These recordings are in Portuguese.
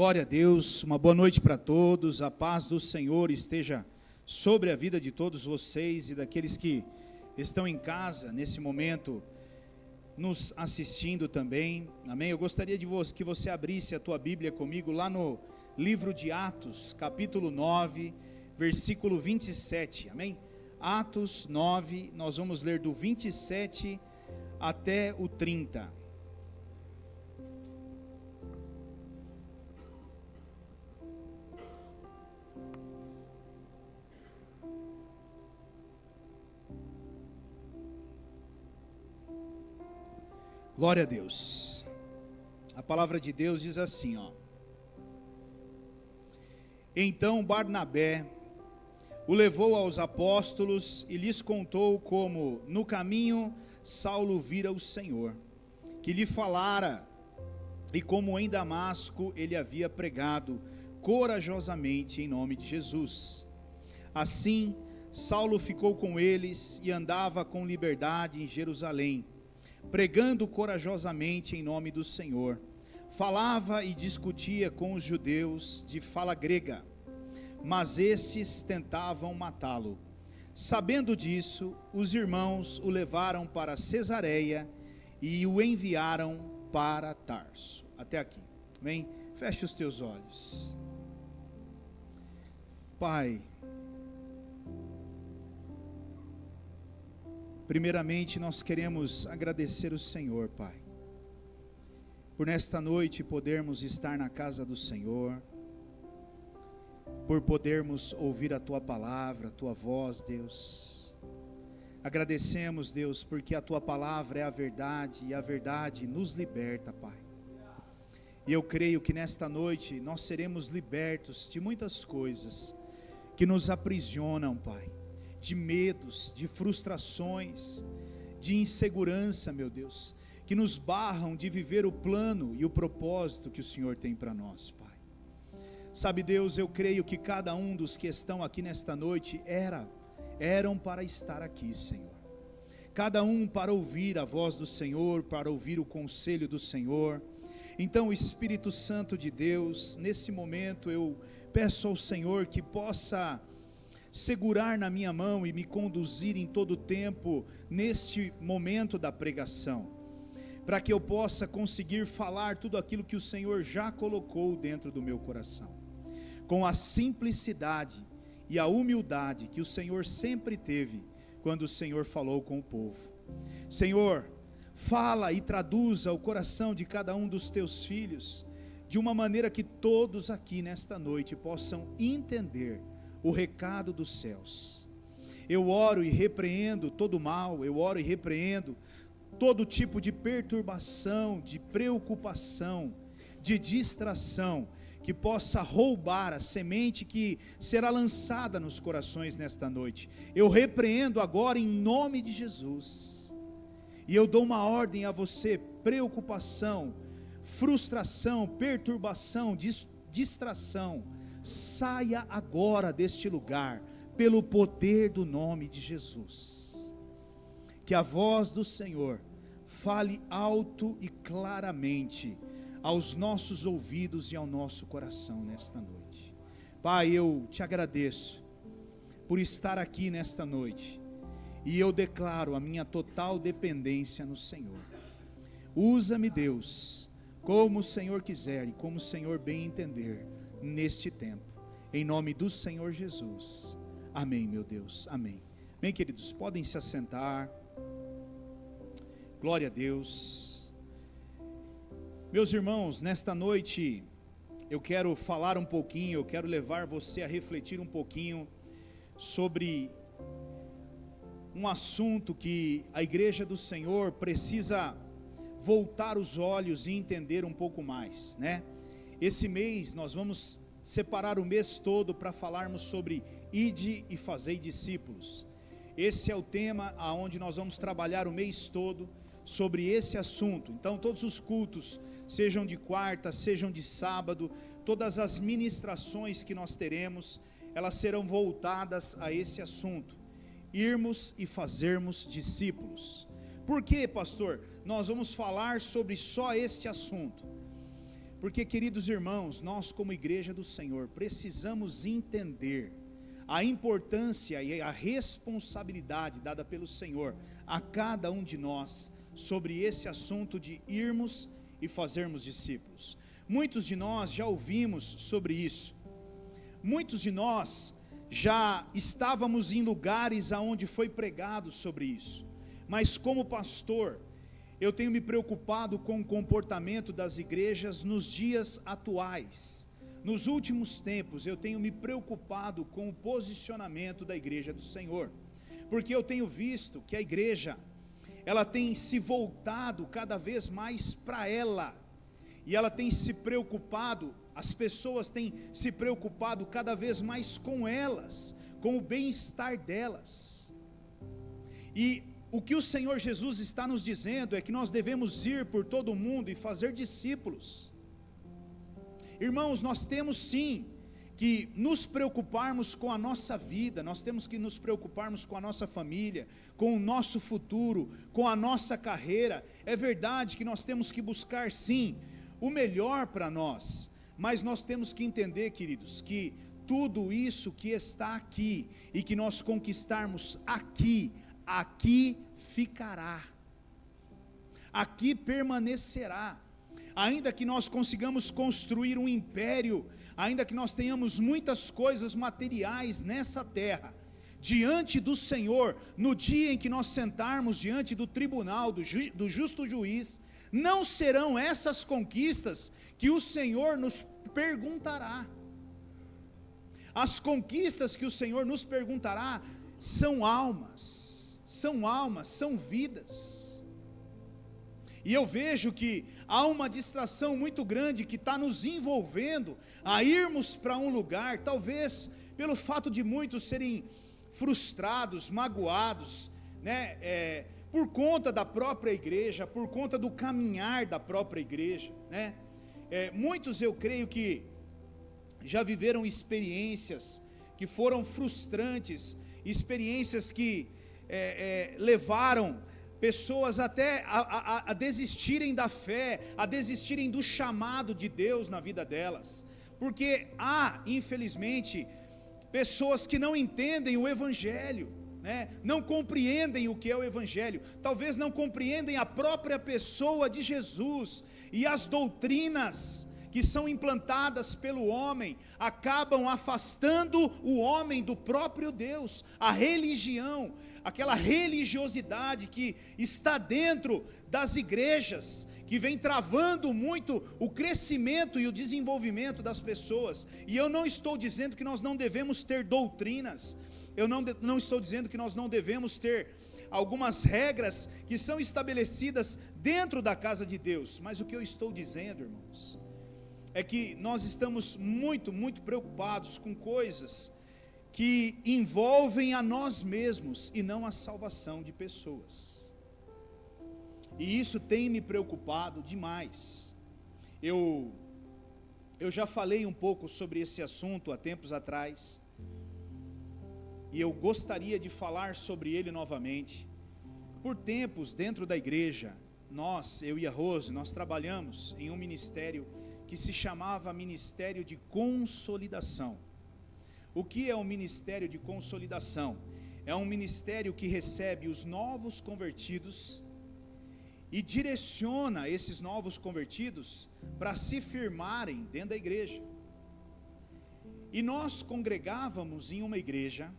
Glória a Deus, uma boa noite para todos, a paz do Senhor esteja sobre a vida de todos vocês e daqueles que estão em casa nesse momento, nos assistindo também, amém? Eu gostaria que você abrisse a tua Bíblia comigo lá no livro de Atos, capítulo 9, versículo 27, amém? Atos 9, nós vamos ler do 27 até o 30. Glória a Deus. A palavra de Deus diz assim, ó. Então Barnabé o levou aos apóstolos e lhes contou como no caminho Saulo vira o Senhor, que lhe falara, e como em Damasco ele havia pregado corajosamente em nome de Jesus. Assim, Saulo ficou com eles e andava com liberdade em Jerusalém, pregando corajosamente em nome do Senhor. Falava e discutia com os judeus de fala grega, mas estes tentavam matá-lo. Sabendo disso, os irmãos o levaram para Cesareia e o enviaram para Tarso. Até aqui, amém? Feche os teus olhos. Pai, primeiramente nós queremos agradecer o Senhor, Pai, por nesta noite podermos estar na casa do Senhor, por podermos ouvir a Tua palavra, a Tua voz, Deus. Agradecemos, Deus, porque a Tua palavra é a verdade e a verdade nos liberta, Pai. E eu creio que nesta noite nós seremos libertos de muitas coisas que nos aprisionam, Pai, de medos, de frustrações, de insegurança, meu Deus, que nos barram de viver o plano e o propósito que o Senhor tem para nós, Pai. Sabe, Deus, eu creio que cada um dos que estão aqui nesta noite eram para estar aqui, Senhor. Cada um para ouvir a voz do Senhor, para ouvir o conselho do Senhor. Então, o Espírito Santo de Deus, nesse momento eu peço ao Senhor que possa segurar na minha mão e me conduzir em todo o tempo neste momento da pregação, para que eu possa conseguir falar tudo aquilo que o Senhor já colocou dentro do meu coração, com a simplicidade e a humildade que o Senhor sempre teve quando o Senhor falou com o povo. Senhor, fala e traduza o coração de cada um dos teus filhos, de uma maneira que todos aqui nesta noite possam entender o recado dos céus. Eu oro e repreendo todo mal, eu oro e repreendo todo tipo de perturbação, de preocupação, de distração, que possa roubar a semente que será lançada nos corações nesta noite. Eu repreendo agora em nome de Jesus, e eu dou uma ordem a você: preocupação, frustração, perturbação, distração, saia agora deste lugar, pelo poder do nome de Jesus. Que a voz do Senhor fale alto e claramente aos nossos ouvidos e ao nosso coração nesta noite. Pai, eu te agradeço por estar aqui nesta noite, e eu declaro a minha total dependência no Senhor. Usa-me, Deus, como o Senhor quiser e como o Senhor bem entender neste tempo, em nome do Senhor Jesus, amém, meu Deus, amém. Bem, queridos, podem se assentar. Glória a Deus. Meus irmãos, nesta noite eu quero falar um pouquinho, eu quero levar você a refletir um pouquinho sobre um assunto que a igreja do Senhor precisa voltar os olhos e entender um pouco mais, né? Esse mês nós vamos separar o mês todo para falarmos sobre ide e fazei discípulos. Esse é o tema aonde nós vamos trabalhar o mês todo sobre esse assunto. Então todos os cultos, sejam de quarta, sejam de sábado, todas as ministrações que nós teremos, elas serão voltadas a esse assunto: irmos e fazermos discípulos. Por que, pastor, nós vamos falar sobre só este assunto? Porque, queridos irmãos, nós como igreja do Senhor precisamos entender a importância e a responsabilidade dada pelo Senhor a cada um de nós sobre esse assunto de irmos e fazermos discípulos. Muitos de nós já ouvimos sobre isso, muitos de nós já estávamos em lugares aonde foi pregado sobre isso, mas como pastor, eu tenho me preocupado com o comportamento das igrejas nos dias atuais. Nos últimos tempos, eu tenho me preocupado com o posicionamento da igreja do Senhor, porque eu tenho visto que a igreja, ela tem se voltado cada vez mais para ela, e ela tem se preocupado, as pessoas têm se preocupado cada vez mais com elas, com o bem-estar delas. E o que o Senhor Jesus está nos dizendo é que nós devemos ir por todo o mundo e fazer discípulos. Irmãos, nós temos sim que nos preocuparmos com a nossa vida, nós temos que nos preocuparmos com a nossa família, com o nosso futuro, com a nossa carreira. É verdade que nós temos que buscar sim o melhor para nós, mas nós temos que entender, queridos, que tudo isso que está aqui e que nós conquistarmos aqui ficará, aqui permanecerá. Ainda que nós consigamos construir um império, ainda que nós tenhamos muitas coisas materiais nessa terra, diante do Senhor, no dia em que nós sentarmos diante do tribunal, do justo juiz, não serão essas conquistas que o Senhor nos perguntará. As conquistas que o Senhor nos perguntará são almas, são vidas. E eu vejo que há uma distração muito grande que está nos envolvendo a irmos para um lugar, talvez pelo fato de muitos serem frustrados, magoados, né, por conta da própria igreja, por conta do caminhar da própria igreja, né? Muitos, eu creio que já viveram experiências que foram frustrantes, experiências que levaram pessoas até a desistirem da fé, a desistirem do chamado de Deus na vida delas, porque há, infelizmente, pessoas que não entendem o Evangelho, né? Não compreendem o que é o Evangelho, talvez não compreendem a própria pessoa de Jesus, e as doutrinas que são implantadas pelo homem acabam afastando o homem do próprio Deus. A religião, aquela religiosidade que está dentro das igrejas, que vem travando muito o crescimento e o desenvolvimento das pessoas. E eu não estou dizendo que nós não devemos ter doutrinas, eu não estou dizendo que nós não devemos ter algumas regras que são estabelecidas dentro da casa de Deus, mas o que eu estou dizendo, irmãos, é que nós estamos muito preocupados com coisas que envolvem a nós mesmos e não a salvação de pessoas. E isso tem me preocupado demais. Eu já falei um pouco sobre esse assunto há tempos atrás, e eu gostaria de falar sobre ele novamente. Por tempos, dentro da igreja, eu e a Rose, nós trabalhamos em um ministério que se chamava Ministério de Consolidação. O que é o Ministério de Consolidação? É um ministério que recebe os novos convertidos e direciona esses novos convertidos para se firmarem dentro da igreja. E nós congregávamos em uma igreja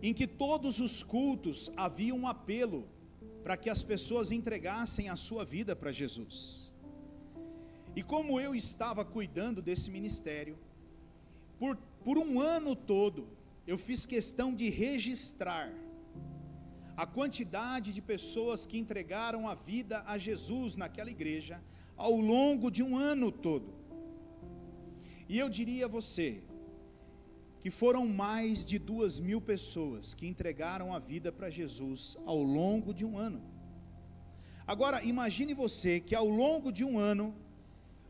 em que todos os cultos havia um apelo para que as pessoas entregassem a sua vida para Jesus. E como eu estava cuidando desse ministério, por um ano todo, eu fiz questão de registrar a quantidade de pessoas que entregaram a vida a Jesus naquela igreja, ao longo de um ano todo. E eu diria a você, que foram mais de 2.000 pessoas que entregaram a vida para Jesus ao longo de um ano. Agora, imagine você que ao longo de um ano,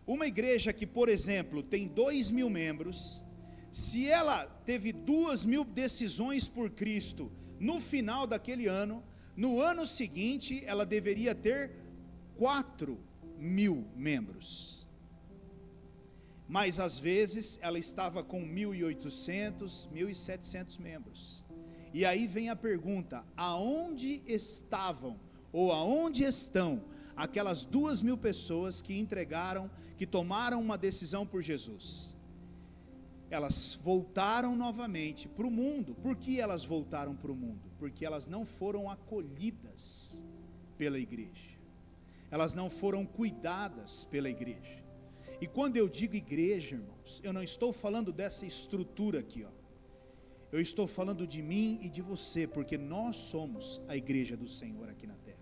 uma igreja que, por exemplo, tem 2.000 membros, se ela teve 2.000 decisões por Cristo no final daquele ano, no ano seguinte ela deveria ter 4 1000 membros. Mas às vezes ela estava com 1.800, 1.700 membros. E aí vem a pergunta: aonde estavam, ou aonde estão, aquelas 2.000 pessoas que entregaram, que tomaram uma decisão por Jesus? Elas voltaram novamente para o mundo. Por que elas voltaram para o mundo? Porque elas não foram acolhidas pela igreja, elas não foram cuidadas pela igreja. E quando eu digo igreja, irmãos, eu não estou falando dessa estrutura aqui, ó. Eu estou falando de mim e de você, porque nós somos a igreja do Senhor aqui na terra.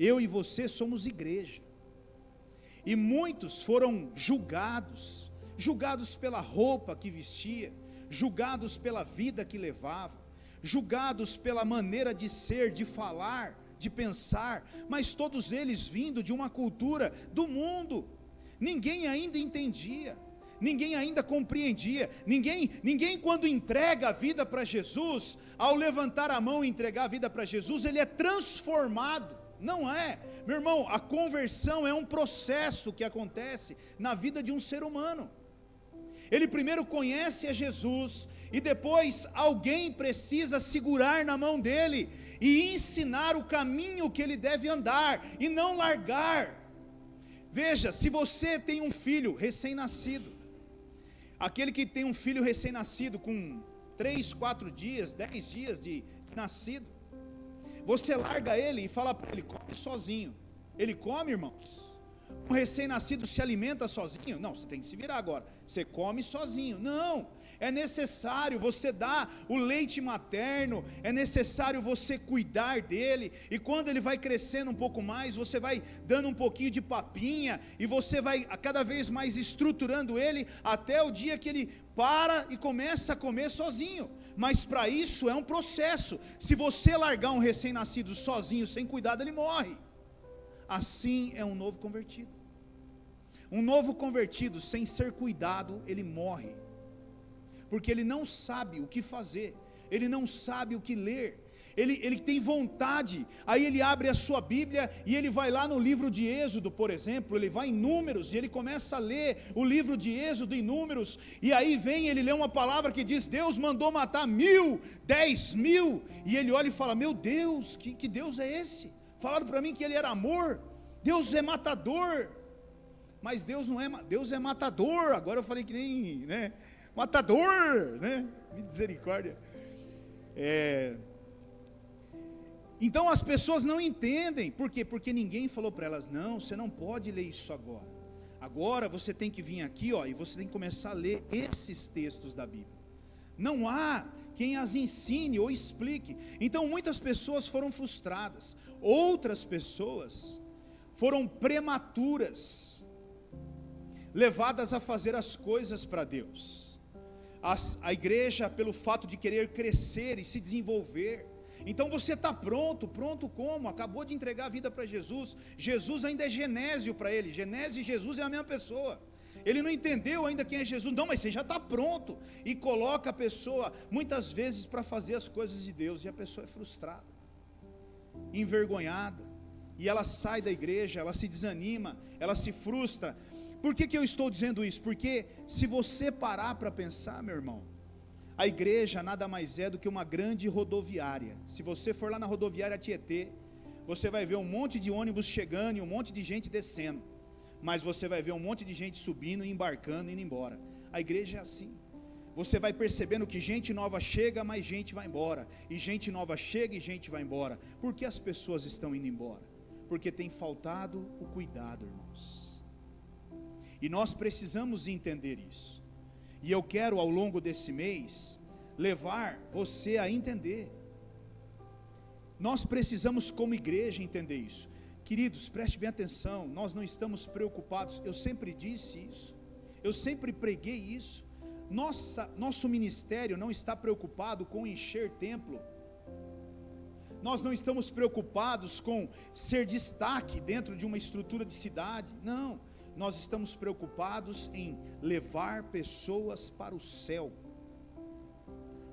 Eu e você somos igreja. E muitos foram julgados pela roupa que vestia, julgados pela vida que levava, julgados pela maneira de ser, de falar, de pensar, mas todos eles vindo de uma cultura do mundo. Ninguém ainda entendia, ninguém ainda compreendia, ninguém quando entrega a vida para Jesus, ao levantar a mão e entregar a vida para Jesus, ele é transformado. Não é, meu irmão, a conversão é um processo que acontece na vida de um ser humano. Ele primeiro conhece a Jesus, e depois alguém precisa segurar na mão dele, e ensinar o caminho que ele deve andar, e não largar. Veja, se você tem um filho recém-nascido, aquele que tem um filho recém-nascido com 3, 4 dias, 10 dias de nascido, você larga ele e fala para ele: come sozinho. Ele come, irmãos? Um recém-nascido se alimenta sozinho? Não, você tem que se virar agora. Você come sozinho. Não, é necessário você dar o leite materno, é necessário você cuidar dele, e quando ele vai crescendo um pouco mais, você vai dando um pouquinho de papinha, e você vai cada vez mais estruturando ele, até o dia que ele para e começa a comer sozinho. Mas para isso é um processo. Se você largar um recém-nascido sozinho, sem cuidado, ele morre. Assim é um novo convertido. Um novo convertido sem ser cuidado, ele morre, porque ele não sabe o que fazer, ele não sabe o que ler, ele tem vontade, aí ele abre a sua Bíblia, e ele vai lá no livro de Êxodo, por exemplo, ele vai em Números, e ele começa a ler o livro de Êxodo em Números, e aí ele lê uma palavra que diz: Deus mandou matar 1.000, 10.000, e ele olha e fala: meu Deus, que Deus é esse? Falaram para mim que ele era amor, Deus é matador. Mas Deus não é, Deus é matador. Agora eu falei que nem, né, matador, né, misericórdia. Então as pessoas não entendem. Por quê? Porque ninguém falou para elas: não, você não pode ler isso agora. Agora você tem que vir aqui, ó, e você tem que começar a ler esses textos da Bíblia. Não há quem as ensine ou explique. Então muitas pessoas foram frustradas, outras pessoas foram prematuras, levadas a fazer as coisas para Deus. A igreja, pelo fato de querer crescer e se desenvolver. Então você está pronto como? Acabou de entregar a vida para Jesus. Jesus ainda é Genésio para ele. Genésio e Jesus é a mesma pessoa. Ele não entendeu ainda quem é Jesus. Não, mas você já está pronto. E coloca a pessoa, muitas vezes, para fazer as coisas de Deus. E a pessoa é frustrada, envergonhada. E ela sai da igreja, ela se desanima, ela se frustra. Por que eu estou dizendo isso? Porque se você parar para pensar, meu irmão, a igreja nada mais é do que uma grande rodoviária. Se você for lá na rodoviária Tietê, você vai ver um monte de ônibus chegando e um monte de gente descendo, mas você vai ver um monte de gente subindo e embarcando e indo embora. A igreja é assim. Você vai percebendo que gente nova chega, mas gente vai embora, e gente nova chega e gente vai embora. Por que as pessoas estão indo embora? Porque tem faltado o cuidado, irmãos. E nós precisamos entender isso. E eu quero, ao longo desse mês, levar você a entender. Nós precisamos, como igreja, entender isso. Queridos, preste bem atenção. Nós não estamos preocupados. Eu sempre disse isso, eu sempre preguei isso. Nosso ministério não está preocupado com encher templo. Nós não estamos preocupados com ser destaque dentro de uma estrutura de cidade. Não. Nós estamos preocupados em levar pessoas para o céu.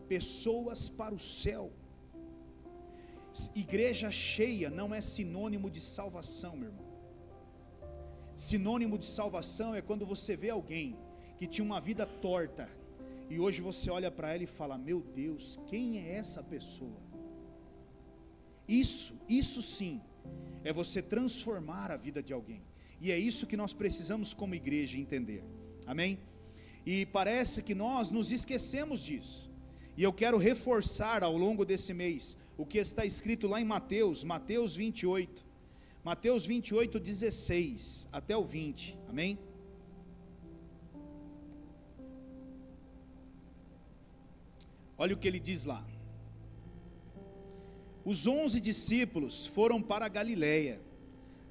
Pessoas para o céu. Igreja cheia não é sinônimo de salvação, meu irmão. Sinônimo de salvação é quando você vê alguém que tinha uma vida torta, e hoje você olha para ela e fala: meu Deus, quem é essa pessoa? Isso sim, é você transformar a vida de alguém, e é isso que nós precisamos como igreja entender, amém? E parece que nós nos esquecemos disso, e eu quero reforçar ao longo desse mês, o que está escrito lá em Mateus 28, Mateus 28, 16 até o 20, amém? Olha o que ele diz lá: os 11 discípulos foram para a Galileia,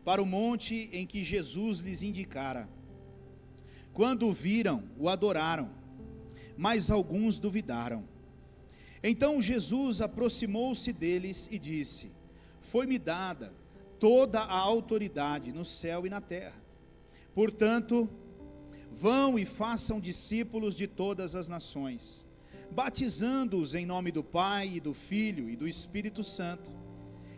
para o monte em que Jesus lhes indicara. Quando o viram, o adoraram, mas alguns duvidaram. Então Jesus aproximou-se deles e disse: foi-me dada toda a autoridade no céu e na terra. Portanto, vão e façam discípulos de todas as nações, batizando-os em nome do Pai e do Filho e do Espírito Santo,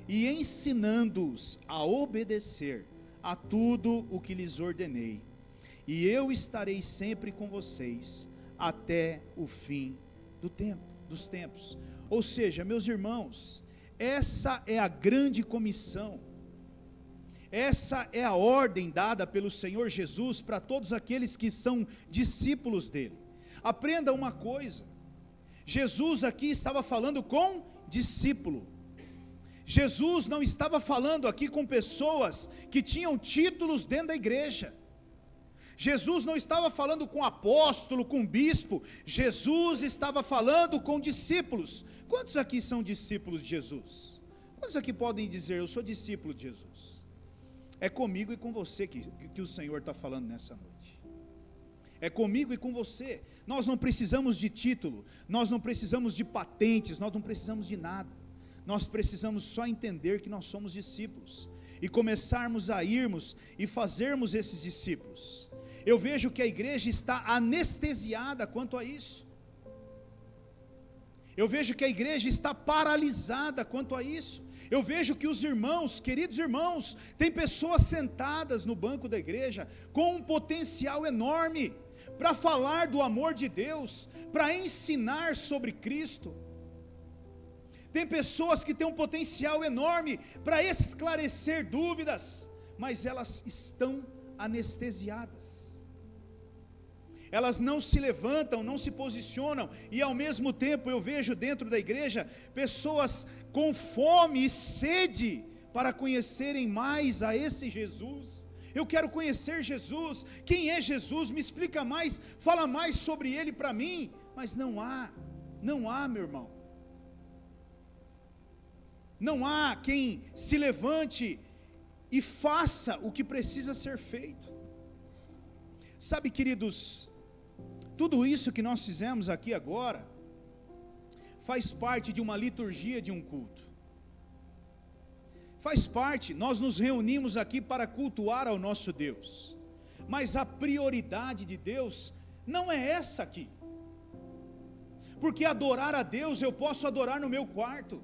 e ensinando-os a obedecer a tudo o que lhes ordenei. E eu estarei sempre com vocês até o fim dos tempos. Ou seja, meus irmãos, essa é a grande comissão, essa é a ordem dada pelo Senhor Jesus para todos aqueles que são discípulos dele. Aprenda uma coisa: Jesus aqui estava falando com discípulo. Jesus não estava falando aqui com pessoas que tinham títulos dentro da igreja. Jesus não estava falando com apóstolo, com bispo. Jesus estava falando com discípulos. Quantos aqui são discípulos de Jesus? Quantos aqui podem dizer: eu sou discípulo de Jesus? É comigo e com você que o Senhor está falando nessa noite. É comigo e com você. Nós não precisamos de título, nós não precisamos de patentes, nós não precisamos de nada. Nós precisamos só entender que nós somos discípulos e começarmos a irmos e fazermos esses discípulos. Eu vejo que a igreja está anestesiada quanto a isso. Eu vejo que a igreja está paralisada quanto a isso. Eu vejo que os irmãos, queridos irmãos, tem pessoas sentadas no banco da igreja com um potencial enorme para falar do amor de Deus, para ensinar sobre Cristo. Tem pessoas que têm um potencial enorme para esclarecer dúvidas, mas elas estão anestesiadas. Elas não se levantam, não se posicionam, e ao mesmo tempo eu vejo dentro da igreja pessoas com fome e sede para conhecerem mais a esse Jesus. Eu quero conhecer Jesus. Quem é Jesus? Me explica mais, fala mais sobre ele para mim. Mas não há, meu irmão. Não há quem se levante e faça o que precisa ser feito. Sabe, queridos, tudo isso que nós fizemos aqui agora faz parte de uma liturgia de um culto. Faz parte, nós nos reunimos aqui para cultuar ao nosso Deus. Mas a prioridade de Deus não é essa aqui. Porque adorar a Deus eu posso adorar no meu quarto.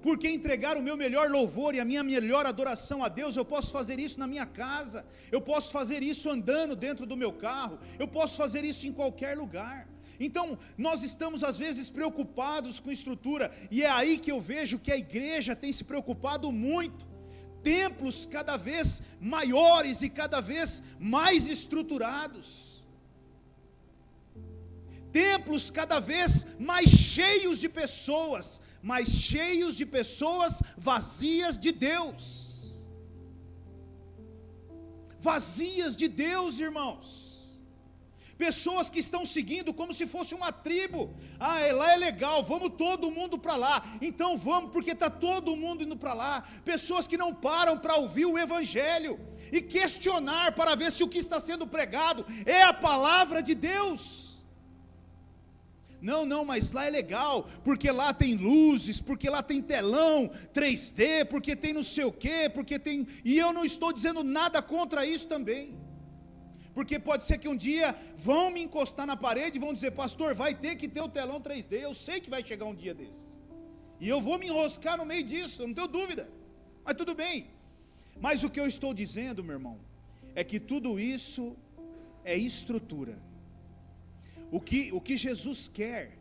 Porque entregar o meu melhor louvor e a minha melhor adoração a Deus, eu posso fazer isso na minha casa, eu posso fazer isso andando dentro do meu carro, eu posso fazer isso em qualquer lugar. Então, nós estamos às vezes preocupados com estrutura, e é aí que eu vejo que a igreja tem se preocupado muito. Templos cada vez maiores e cada vez mais estruturados. Templos cada vez mais cheios de pessoas, mas cheios de pessoas vazias de Deus. Vazias de Deus, irmãos. Pessoas que estão seguindo como se fosse uma tribo. Lá é legal, vamos todo mundo para lá. Então vamos, porque está todo mundo indo para lá. Pessoas que não param para ouvir o evangelho e questionar para ver se o que está sendo pregado é a palavra de Deus. Não, mas lá é legal, porque lá tem luzes, porque lá tem telão 3D, porque tem não sei o quê, porque tem... E eu não estou dizendo nada contra isso também. Porque pode ser que um dia vão me encostar na parede e vão dizer: pastor, vai ter que ter o telão 3D. Eu sei que vai chegar um dia desses. E eu vou me enroscar no meio disso, eu não tenho dúvida. Mas tudo bem. Mas o que eu estou dizendo, meu irmão, é que tudo isso é estrutura. O que Jesus quer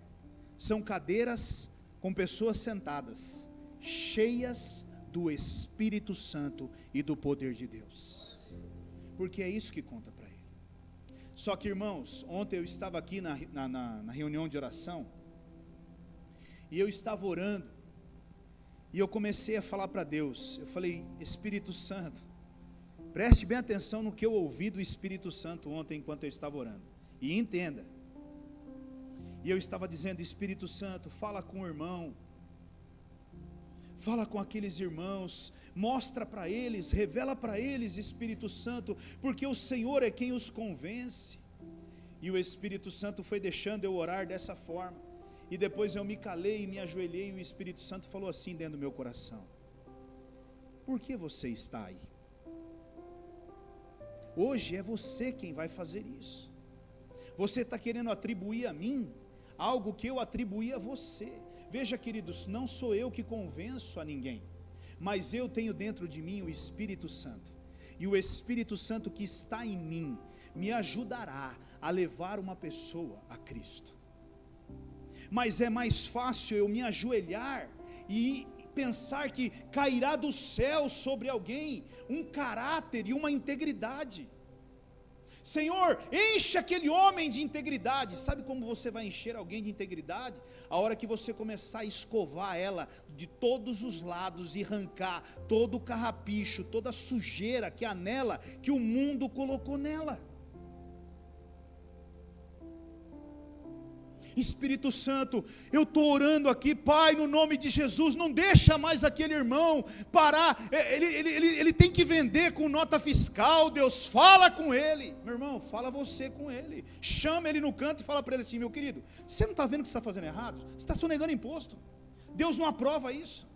são cadeiras com pessoas sentadas, cheias do Espírito Santo e do poder de Deus, porque é isso que conta para Ele. Só que, irmãos, ontem eu estava aqui na reunião de oração, e eu estava orando, e eu comecei a falar para Deus. Eu falei: Espírito Santo, preste bem atenção no que eu ouvi do Espírito Santo ontem enquanto eu estava orando, e entenda. E eu estava dizendo: Espírito Santo, fala com o irmão, fala com aqueles irmãos, mostra para eles, revela para eles, Espírito Santo, porque o Senhor é quem os convence. E o Espírito Santo foi deixando eu orar dessa forma, e depois eu me calei e me ajoelhei, e o Espírito Santo falou assim dentro do meu coração: por que você está aí? Hoje é você quem vai fazer isso. Você está querendo atribuir a mim algo que eu atribuí a você. Veja, queridos, não sou eu que convenço a ninguém, mas eu tenho dentro de mim o Espírito Santo, e o Espírito Santo que está em mim me ajudará a levar uma pessoa a Cristo. Mas é mais fácil eu me ajoelhar e pensar que cairá do céu sobre alguém um caráter e uma integridade. Senhor, enche aquele homem de integridade. Sabe como você vai encher alguém de integridade? A hora que você começar a escovar ela de todos os lados e arrancar todo o carrapicho, toda a sujeira que há nela, que o mundo colocou nela. Espírito Santo, eu estou orando aqui, Pai, no nome de Jesus, não deixa mais aquele irmão parar, ele tem que vender com nota fiscal. Deus, fala com ele. Meu irmão, fala você com ele, chama ele no canto e fala para ele assim: meu querido, você não está vendo que você está fazendo errado? Você está sonegando imposto, Deus não aprova isso.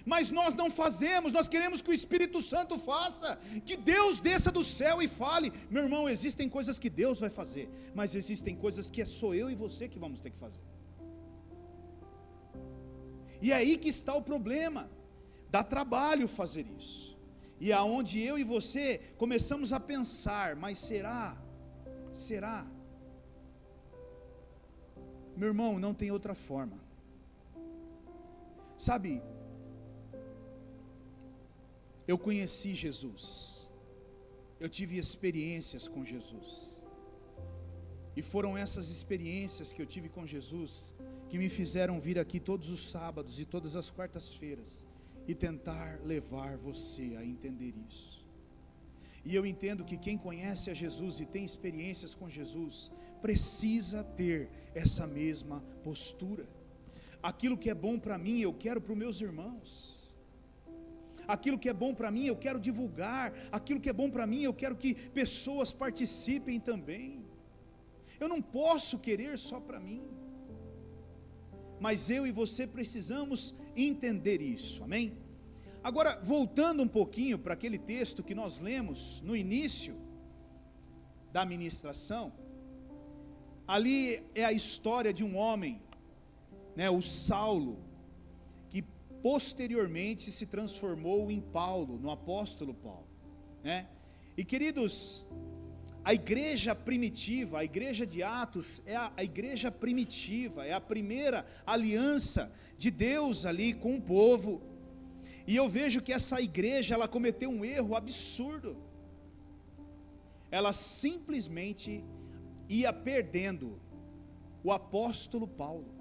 Mas nós não fazemos, nós queremos que o Espírito Santo faça, que Deus desça do céu e fale. Meu irmão, existem coisas que Deus vai fazer, mas existem coisas que sou eu e você que vamos ter que fazer. E é aí que está o problema. Dá trabalho fazer isso, e aonde eu e você começamos a pensar: mas será? Meu irmão, não tem outra forma. Sabe, eu conheci Jesus, eu tive experiências com Jesus, e foram essas experiências que eu tive com Jesus que me fizeram vir aqui todos os sábados e todas as quartas-feiras e tentar levar você a entender isso. E eu entendo que quem conhece a Jesus e tem experiências com Jesus precisa ter essa mesma postura. Aquilo que é bom para mim, eu quero para os meus irmãos. Aquilo que é bom para mim, eu quero divulgar. Aquilo que é bom para mim, eu quero que pessoas participem também. Eu não posso querer só para mim. Mas eu e você precisamos entender isso, amém? Agora, voltando um pouquinho para aquele texto que nós lemos no início da ministração, ali é a história de um homem, né, o Saulo, que posteriormente se transformou em Paulo, no apóstolo Paulo, né? E queridos, a igreja primitiva, a igreja de Atos é a igreja primitiva, é a primeira aliança de Deus ali com o povo. E eu vejo que essa igreja, ela cometeu um erro absurdo. Ela simplesmente ia perdendo o apóstolo Paulo.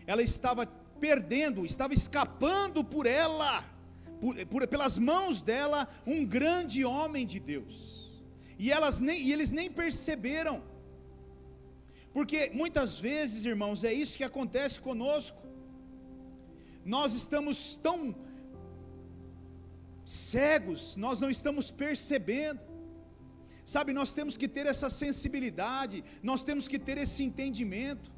Ela estava perdendo, estava escapando por ela, pelas mãos dela, um grande homem de Deus. E eles nem perceberam. Porque muitas vezes, irmãos, é isso que acontece conosco. Nós estamos tão cegos, nós não estamos percebendo. Sabe, nós temos que ter essa sensibilidade, nós temos que ter esse entendimento.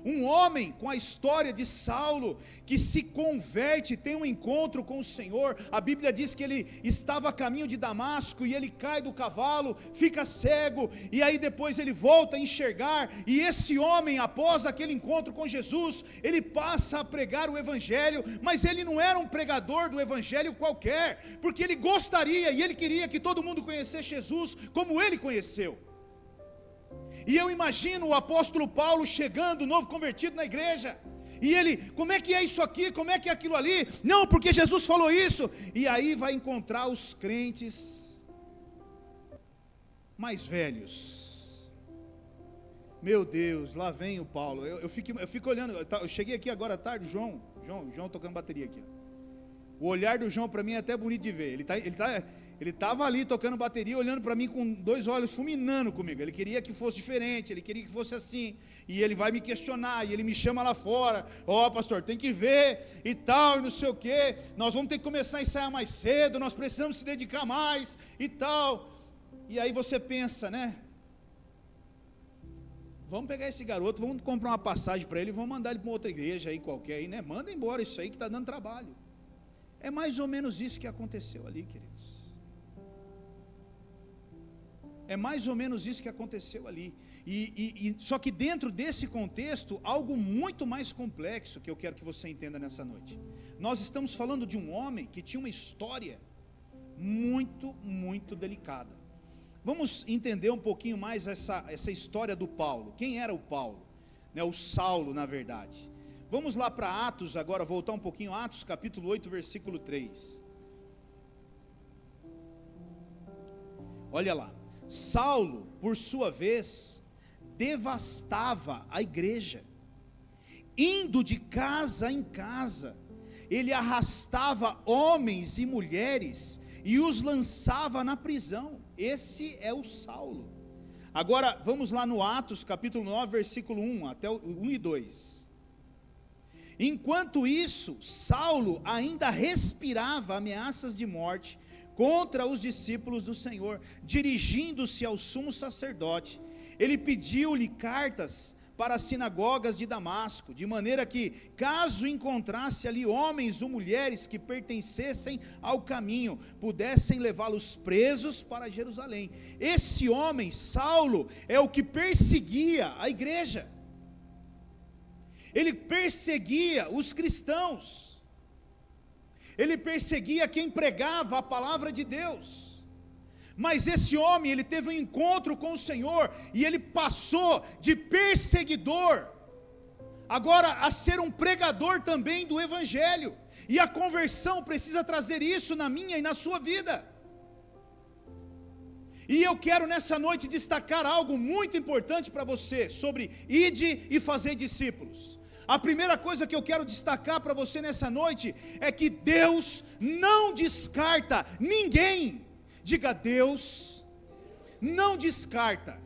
Um homem com a história de Saulo, que se converte, tem um encontro com o Senhor. A Bíblia diz que ele estava a caminho de Damasco, e ele cai do cavalo, fica cego, e aí depois ele volta a enxergar, e esse homem, após aquele encontro com Jesus, ele passa a pregar o Evangelho, mas ele não era um pregador do Evangelho qualquer, porque ele gostaria, e ele queria que todo mundo conhecesse Jesus, como ele conheceu. E eu imagino o apóstolo Paulo chegando, novo convertido na igreja, e ele, como é que é isso aqui, como é que é aquilo ali? Não, porque Jesus falou isso. E aí vai encontrar os crentes mais velhos. Meu Deus, lá vem o Paulo. Eu fico olhando, eu cheguei aqui agora à tarde, João tocando bateria aqui. O olhar do João para mim é até bonito de ver. Ele estava ali tocando bateria, olhando para mim com dois olhos fulminando comigo. Ele queria que fosse diferente, ele queria que fosse assim. E ele vai me questionar, e ele me chama lá fora. Ó, pastor, tem que ver e tal, e não sei o quê. Nós vamos ter que começar a ensaiar mais cedo, nós precisamos se dedicar mais e tal. E aí você pensa, né? Vamos pegar esse garoto, vamos comprar uma passagem para ele, vamos mandar ele para uma outra igreja aí qualquer, aí, né? Manda embora isso aí que está dando trabalho. É mais ou menos isso que aconteceu ali, queridos. É mais ou menos isso que aconteceu ali. Só que dentro desse contexto, algo muito mais complexo que eu quero que você entenda nessa noite. Nós estamos falando de um homem que tinha uma história muito, muito delicada. Vamos entender um pouquinho mais essa história do Paulo. Quem era o Paulo? O Saulo, na verdade. Vamos lá para Atos agora, voltar um pouquinho, Atos capítulo 8, versículo 3. Olha lá. Saulo, por sua vez, devastava a igreja, indo de casa em casa, ele arrastava homens e mulheres e os lançava na prisão. Esse é o Saulo. Agora, vamos lá no Atos, capítulo 9, versículo 1, até o 1 e 2. Enquanto isso, Saulo ainda respirava ameaças de morte contra os discípulos do Senhor. Dirigindo-se ao sumo sacerdote, ele pediu-lhe cartas para as sinagogas de Damasco, de maneira que, caso encontrasse ali homens ou mulheres que pertencessem ao caminho, pudessem levá-los presos para Jerusalém. Esse homem, Saulo, é o que perseguia a igreja. Ele perseguia os cristãos. Ele perseguia quem pregava a palavra de Deus. Mas esse homem, ele teve um encontro com o Senhor, e ele passou de perseguidor, agora a ser um pregador também do Evangelho. E a conversão precisa trazer isso na minha e na sua vida. E eu quero nessa noite destacar algo muito importante para você, sobre ide e fazer discípulos. A primeira coisa que eu quero destacar para você nessa noite é que Deus não descarta ninguém. Diga, Deus não descarta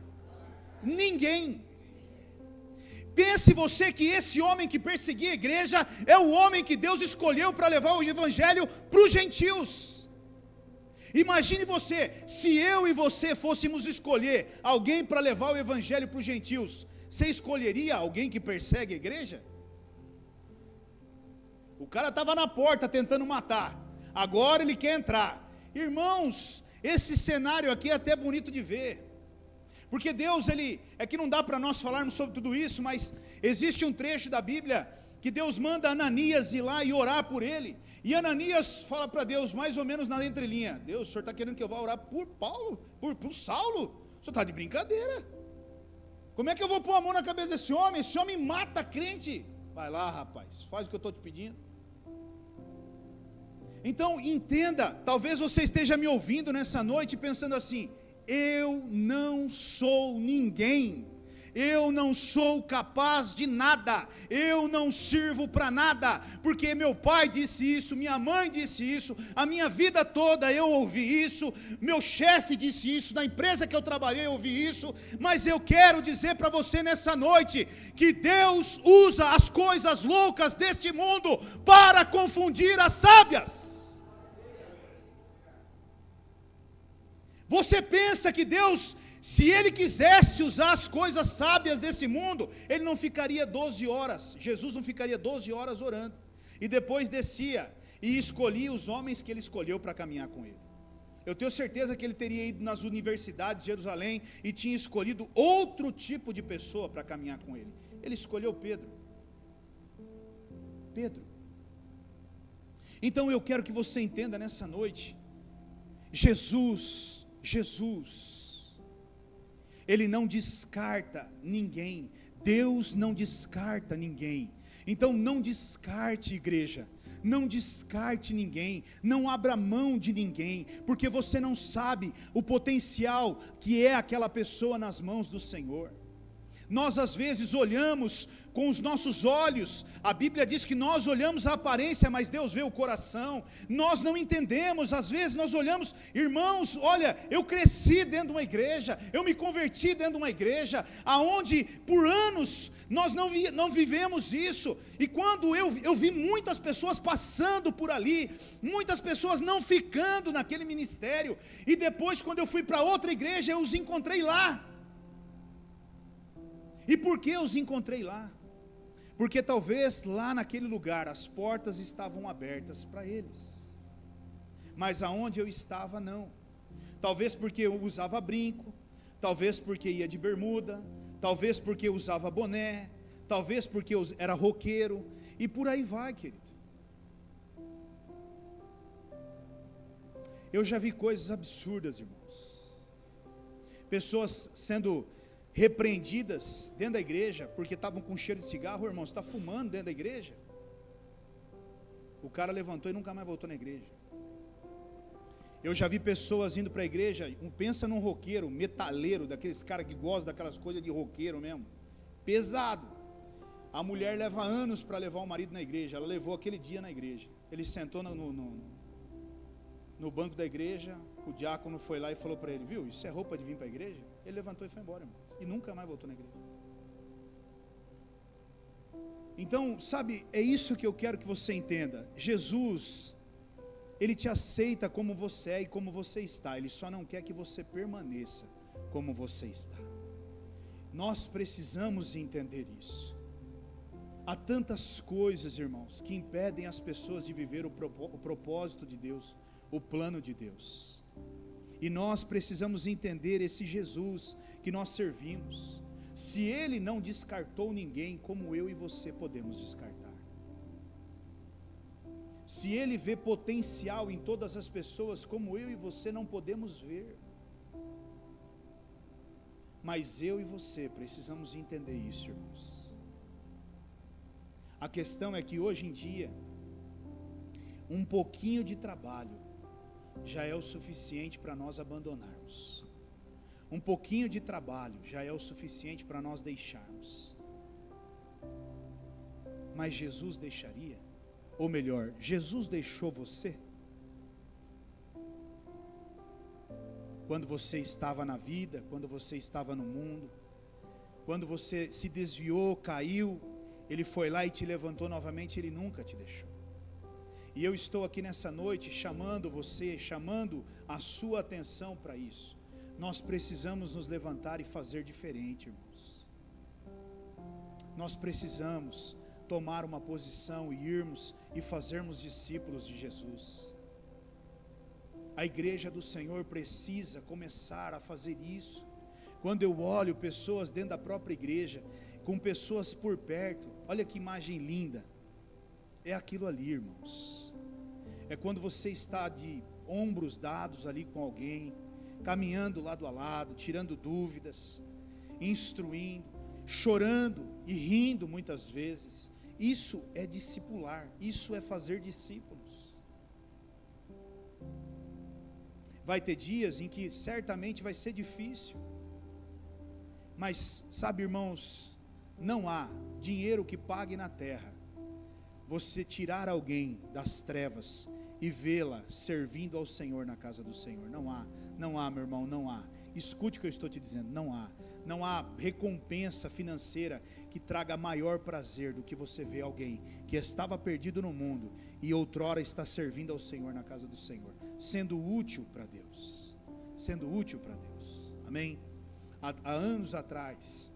ninguém. Pense você que esse homem que perseguia a igreja é o homem que Deus escolheu para levar o evangelho para os gentios. Imagine você, se eu e você fôssemos escolher alguém para levar o evangelho para os gentios, você escolheria alguém que persegue a igreja? O cara estava na porta tentando matar, agora ele quer entrar. Irmãos, esse cenário aqui é até bonito de ver, porque Deus, é que não dá para nós falarmos sobre tudo isso, mas existe um trecho da Bíblia que Deus manda Ananias ir lá e orar por ele, e Ananias fala para Deus, mais ou menos na entrelinha: Deus, o senhor está querendo que eu vá orar por Paulo, por Saulo? O senhor está de brincadeira. Como é que eu vou pôr a mão na cabeça desse homem? Esse homem mata crente. Vai lá, rapaz, faz o que eu estou te pedindo. Então entenda, talvez você esteja me ouvindo nessa noite pensando assim: eu não sou ninguém, eu não sou capaz de nada, eu não sirvo para nada, porque meu pai disse isso, minha mãe disse isso, a minha vida toda eu ouvi isso, meu chefe disse isso, na empresa que eu trabalhei eu ouvi isso. Mas eu quero dizer para você nessa noite, que Deus usa as coisas loucas deste mundo para confundir as sábias. Você pensa que Deus Se ele quisesse usar as coisas sábias desse mundo, ele não ficaria 12 horas, Jesus não ficaria 12 horas orando, e depois descia e escolhia os homens que ele escolheu para caminhar com ele. Eu tenho certeza que ele teria ido nas universidades de Jerusalém e tinha escolhido outro tipo de pessoa para caminhar com ele. Ele escolheu Pedro. Então eu quero que você entenda nessa noite, Jesus, Ele não descarta ninguém, Deus não descarta ninguém. Então não descarte, igreja, não descarte ninguém, não abra mão de ninguém, porque você não sabe o potencial que é aquela pessoa nas mãos do Senhor. Nós às vezes olhamos com os nossos olhos, a Bíblia diz que nós olhamos a aparência, mas Deus vê o coração. Nós não entendemos, às vezes nós olhamos, irmãos, olha, eu cresci dentro de uma igreja, eu me converti dentro de uma igreja, aonde por anos nós não vivemos isso, e quando eu vi muitas pessoas passando por ali, muitas pessoas não ficando naquele ministério, e depois quando eu fui para outra igreja, eu os encontrei lá. E por que eu os encontrei lá? Porque talvez lá naquele lugar as portas estavam abertas para eles, mas aonde eu estava não. Talvez porque eu usava brinco, talvez porque ia de bermuda, talvez porque eu usava boné, talvez porque eu era roqueiro, e por aí vai, querido. Eu já vi coisas absurdas, irmãos, pessoas sendo repreendidas dentro da igreja, porque estavam com cheiro de cigarro. Irmão, você está fumando dentro da igreja? O cara levantou e nunca mais voltou na igreja. Eu já vi pessoas indo para a igreja, pensa num roqueiro, metaleiro, daqueles caras que gostam daquelas coisas de roqueiro mesmo, pesado. A mulher leva anos para levar o marido na igreja, ela levou aquele dia na igreja, ele sentou no banco da igreja, o diácono foi lá e falou para ele, viu, isso é roupa de vir para a igreja? Ele levantou e foi embora, irmão, e nunca mais voltou na igreja. Então, sabe, é isso que eu quero que você entenda. Jesus, Ele te aceita como você é e como você está, Ele só não quer que você permaneça como você está. Nós precisamos entender isso. Há tantas coisas, irmãos, que impedem as pessoas de viver o propósito de Deus, o plano de Deus, e nós precisamos entender esse Jesus que nós servimos. Se Ele não descartou ninguém, como eu e você podemos descartar? Se Ele vê potencial em todas as pessoas, como eu e você não podemos ver? Mas eu e você precisamos entender isso, irmãos. A questão é que hoje em dia, um pouquinho de trabalho já é o suficiente para nós abandonarmos. Um pouquinho de trabalho já é o suficiente para nós deixarmos. Mas Jesus deixaria? Ou melhor, Jesus deixou você? Quando você estava na vida, quando você estava no mundo, quando você se desviou, caiu, Ele foi lá e te levantou novamente, Ele nunca te deixou. E eu estou aqui nessa noite chamando você, chamando a sua atenção para isso. Nós precisamos nos levantar e fazer diferente, irmãos. Nós precisamos tomar uma posição e irmos e fazermos discípulos de Jesus. A igreja do Senhor precisa começar a fazer isso. Quando eu olho pessoas dentro da própria igreja, com pessoas por perto, olha que imagem linda. É aquilo ali, irmãos. É quando você está de ombros dados ali com alguém, caminhando lado a lado, tirando dúvidas, instruindo, chorando e rindo muitas vezes. Isso é discipular, isso é fazer discípulos. Vai ter dias em que certamente vai ser difícil, mas sabe, irmãos, não há dinheiro que pague na terra você tirar alguém das trevas e vê-la servindo ao Senhor na casa do Senhor. Não há, meu irmão, não há. Escute o que eu estou te dizendo, não há recompensa financeira que traga maior prazer do que você ver alguém que estava perdido no mundo e outrora está servindo ao Senhor na casa do Senhor, sendo útil para Deus, amém? há anos atrás,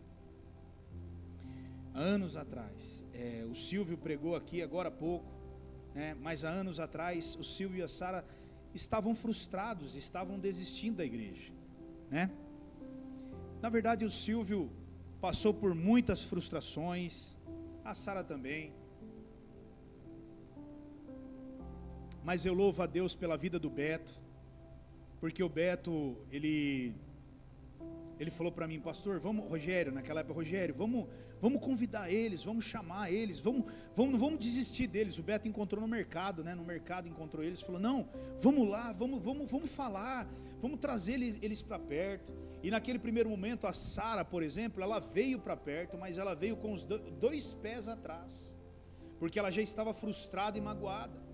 o Silvio pregou aqui agora há pouco, né? Mas há anos atrás o Silvio e a Sara estavam frustrados, estavam desistindo da igreja, né? Na verdade o Silvio passou por muitas frustrações, a Sara também, mas eu louvo a Deus pela vida do Beto, porque o Beto, ele falou para mim: pastor, Rogério, naquela época, Rogério, vamos convidar eles, vamos chamar eles, não vamos desistir deles. O Beto encontrou no mercado, né? No mercado encontrou eles, falou: não, vamos lá, vamos falar, vamos trazer eles para perto. E naquele primeiro momento, a Sara, por exemplo, ela veio para perto, mas ela veio com os dois pés atrás, porque ela já estava frustrada e magoada.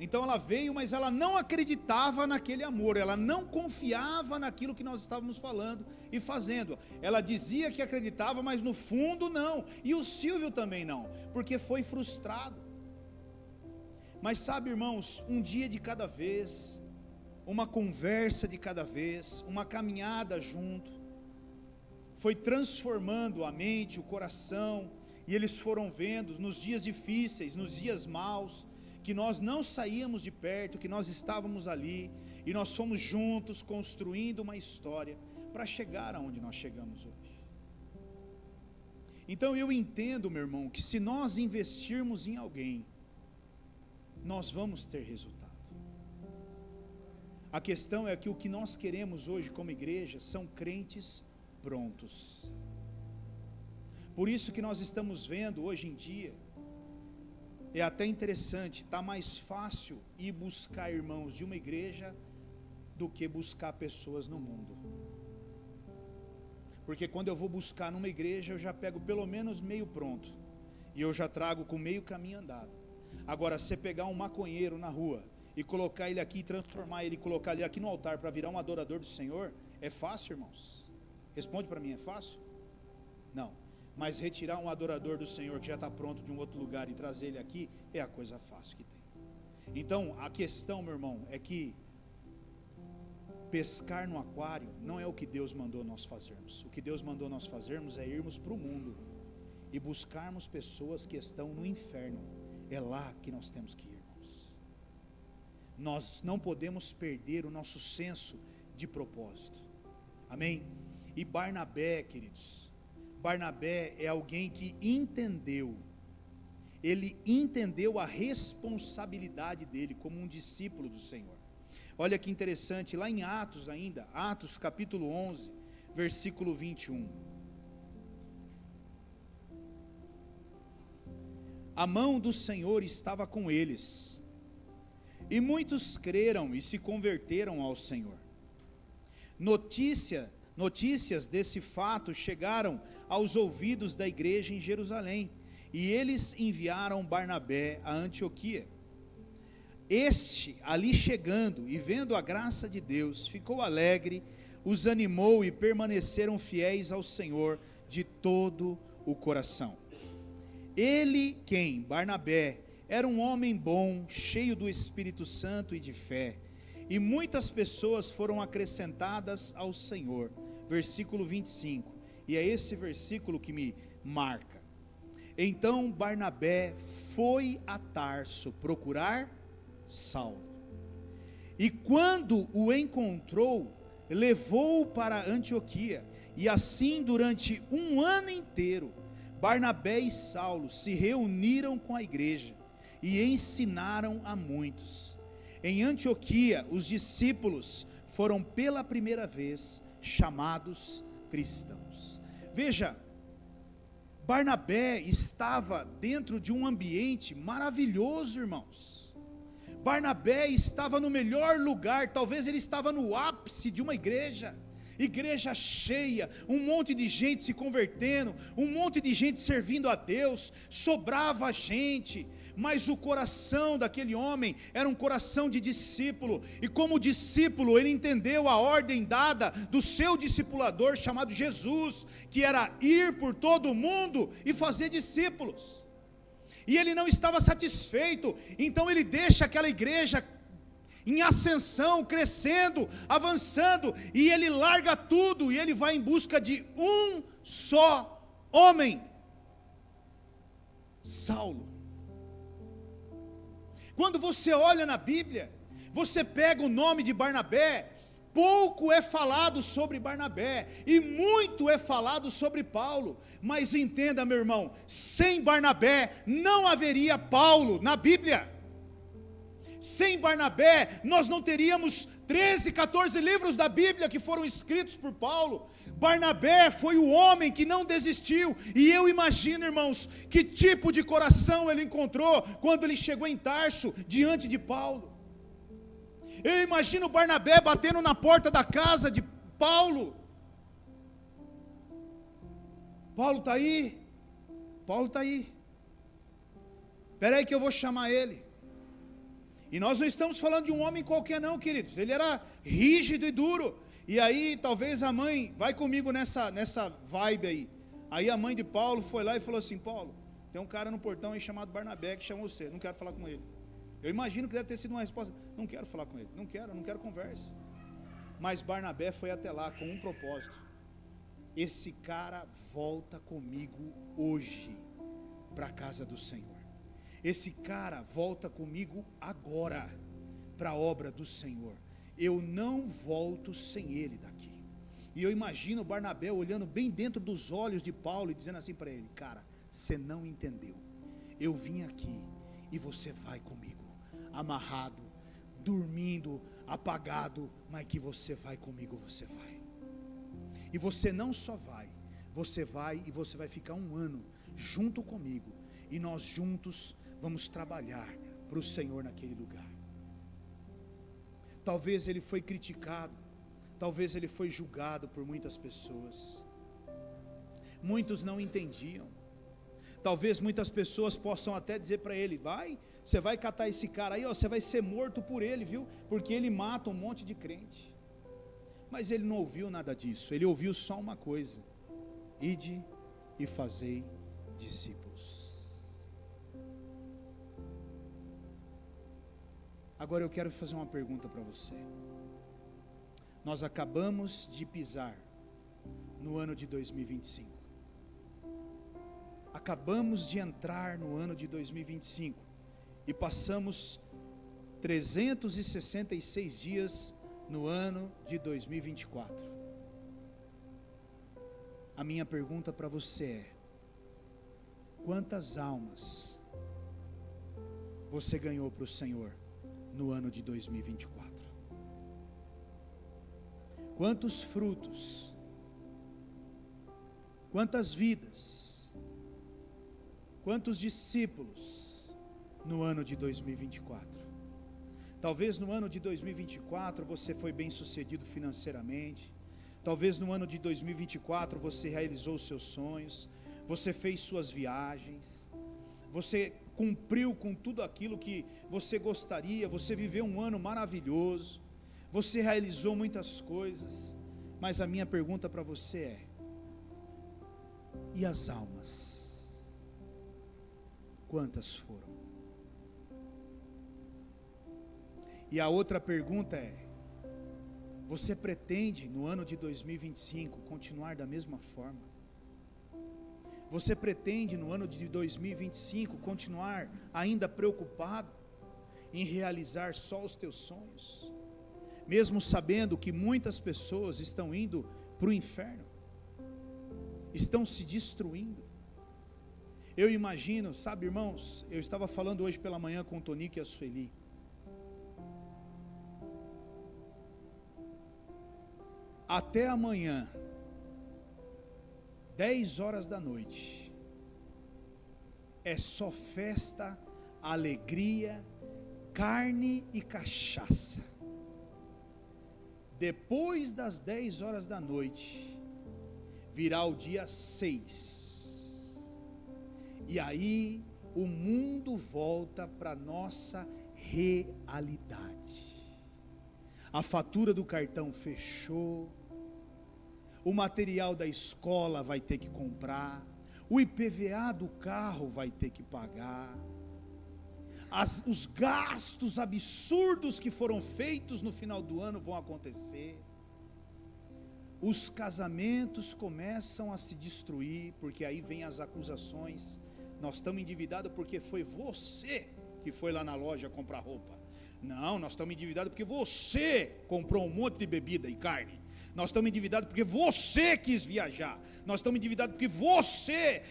Então ela veio, mas ela não acreditava naquele amor, ela não confiava naquilo que nós estávamos falando e fazendo. Ela dizia que acreditava, mas no fundo não. E o Silvio também não, porque foi frustrado. Mas sabe, irmãos, um dia de cada vez, uma conversa de cada vez, uma caminhada junto, foi transformando a mente, o coração, e eles foram vendo nos dias difíceis, nos dias maus, que nós não saíamos de perto, que nós estávamos ali, e nós fomos juntos construindo uma história para chegar aonde nós chegamos hoje. Então eu entendo, meu irmão, que se nós investirmos em alguém, nós vamos ter resultado. A questão é que o que nós queremos hoje como igreja são crentes prontos. Por isso que nós estamos vendo hoje em dia, é até interessante, está mais fácil ir buscar irmãos de uma igreja do que buscar pessoas no mundo. Porque quando eu vou buscar numa igreja, eu já pego pelo menos meio pronto, e eu já trago com meio caminho andado. Agora, se você pegar um maconheiro na rua e colocar ele aqui, transformar ele, colocar ele aqui no altar para virar um adorador do Senhor, é fácil, irmãos? Responde para mim, é fácil? Não. Mas retirar um adorador do Senhor que já está pronto de um outro lugar e trazer ele aqui, é a coisa fácil que tem. Então, a questão, meu irmão, é que pescar no aquário não é o que Deus mandou nós fazermos. O que Deus mandou nós fazermos é irmos para o mundo e buscarmos pessoas que estão no inferno. É lá que nós temos que ir, irmãos. Nós não podemos perder o nosso senso de propósito. Amém? E Barnabé, queridos, Barnabé é alguém que entendeu, ele entendeu a responsabilidade dele como um discípulo do Senhor. Olha que interessante, lá em Atos ainda, Atos capítulo 11, versículo 21. A mão do Senhor estava com eles, e muitos creram e se converteram ao Senhor. Notícias desse fato chegaram aos ouvidos da igreja em Jerusalém, e eles enviaram Barnabé a Antioquia. Este, ali chegando e vendo a graça de Deus, ficou alegre, os animou e permaneceram fiéis ao Senhor de todo o coração. Ele, quem? Barnabé, era um homem bom, cheio do Espírito Santo e de fé, e muitas pessoas foram acrescentadas ao Senhor. Versículo 25, e é esse versículo que me marca. Então Barnabé foi a Tarso procurar Saulo, e quando o encontrou, levou-o para Antioquia, e assim durante um ano inteiro, Barnabé e Saulo se reuniram com a igreja, e ensinaram a muitos. Em Antioquia, os discípulos foram pela primeira vez chamados cristãos. Veja, Barnabé estava dentro de um ambiente maravilhoso, irmãos. Barnabé estava no melhor lugar, talvez ele estava no ápice de uma igreja cheia, um monte de gente se convertendo, um monte de gente servindo a Deus, sobrava gente, mas o coração daquele homem era um coração de discípulo, e como discípulo ele entendeu a ordem dada do seu discipulador chamado Jesus, que era ir por todo o mundo e fazer discípulos. E ele não estava satisfeito, então ele deixa aquela igreja em ascensão, crescendo, avançando, e ele larga tudo, e ele vai em busca de um só homem, Saulo. Quando você olha na Bíblia, você pega o nome de Barnabé, pouco é falado sobre Barnabé, e muito é falado sobre Paulo, mas entenda, meu irmão, sem Barnabé não haveria Paulo na Bíblia. Sem Barnabé, nós não teríamos 13, 14 livros da Bíblia que foram escritos por Paulo. Barnabé foi o homem que não desistiu, e eu imagino, irmãos, que tipo de coração ele encontrou quando ele chegou em Tarso, diante de Paulo. Eu imagino Barnabé batendo na porta da casa de Paulo. Paulo está aí? Paulo está aí. Espera aí que eu vou chamar ele. E nós não estamos falando de um homem qualquer não, queridos. Ele era rígido e duro. E aí talvez a mãe, vai comigo nessa vibe aí. Aí a mãe de Paulo foi lá e falou assim: Paulo, tem um cara no portão aí chamado Barnabé que chamou você, não quero falar com ele. Eu imagino que deve ter sido uma resposta: não quero falar com ele, não quero conversa. Mas Barnabé foi até lá com um propósito: esse cara volta comigo hoje para a casa do Senhor. Esse cara volta comigo agora para a obra do Senhor. Eu não volto sem ele daqui. E eu imagino Barnabé olhando bem dentro dos olhos de Paulo e dizendo assim para ele: cara, você não entendeu. Eu vim aqui e você vai comigo. Amarrado, dormindo, apagado, mas que você vai comigo, você vai. E você não só vai, você vai e você vai ficar 1 ano junto comigo. E nós juntos vamos trabalhar para o Senhor naquele lugar. Talvez ele foi criticado, talvez ele foi julgado por muitas pessoas. Muitos não entendiam. Talvez muitas pessoas possam até dizer para ele: você vai catar esse cara aí, você vai ser morto por ele, viu? Porque ele mata um monte de crente. Mas ele não ouviu nada disso, ele ouviu só uma coisa: ide e fazei discípulos. Agora eu quero fazer uma pergunta para você. Nós acabamos de pisar no ano de 2025. Acabamos de entrar no ano de 2025 e passamos 366 dias no ano de 2024. A minha pergunta para você é: quantas almas você ganhou para o Senhor no ano de 2024? Quantos frutos, quantas vidas, quantos discípulos no ano de 2024? Talvez no ano de 2024 você foi bem sucedido financeiramente, talvez no ano de 2024 você realizou os seus sonhos, você fez suas viagens, você cumpriu com tudo aquilo que você gostaria, você viveu um ano maravilhoso, você realizou muitas coisas, mas a minha pergunta para você é: e as almas? Quantas foram? E a outra pergunta é: você pretende no ano de 2025 continuar da mesma forma? Você pretende no ano de 2025 continuar ainda preocupado em realizar só os teus sonhos? Mesmo sabendo que muitas pessoas estão indo para o inferno, estão se destruindo. Eu imagino, sabe, irmãos, eu estava falando hoje pela manhã com o Tonico e a Sueli. Até amanhã, 10 horas da noite, é só festa, alegria, carne e cachaça. Depois das 10 horas da noite, virá o dia 6. E aí o mundo volta para nossa realidade. A fatura do cartão fechou, o material da escola vai ter que comprar, o IPVA do carro vai ter que pagar, os gastos absurdos que foram feitos no final do ano vão acontecer. Os casamentos começam a se destruir, porque aí vem as acusações. Nós estamos endividados porque foi você que foi lá na loja comprar roupa. Não, nós estamos endividados porque você comprou um monte de bebida e carne. Nós estamos endividados porque você quis viajar. Nós estamos endividados porque você.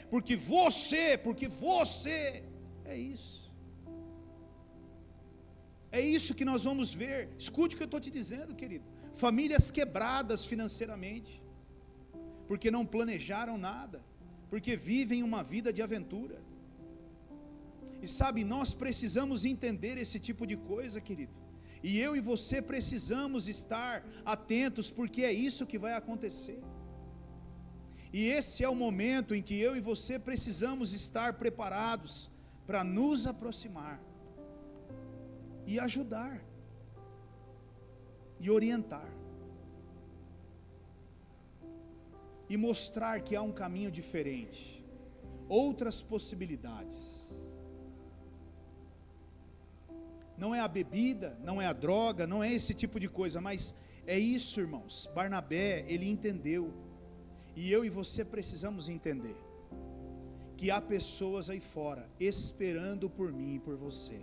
É isso. É isso que nós vamos ver. Escute o que eu estou te dizendo, querido. Famílias quebradas financeiramente, porque não planejaram nada, porque vivem uma vida de aventura. E sabe, nós precisamos entender esse tipo de coisa, querido. E eu e você precisamos estar atentos, porque é isso que vai acontecer. E esse é o momento em que eu e você precisamos estar preparados para nos aproximar e ajudar e orientar e mostrar que há um caminho diferente, outras possibilidades. Não é a bebida, não é a droga, não é esse tipo de coisa, mas é isso, irmãos. Barnabé, ele entendeu, e eu e você precisamos entender que há pessoas aí fora esperando por mim e por você,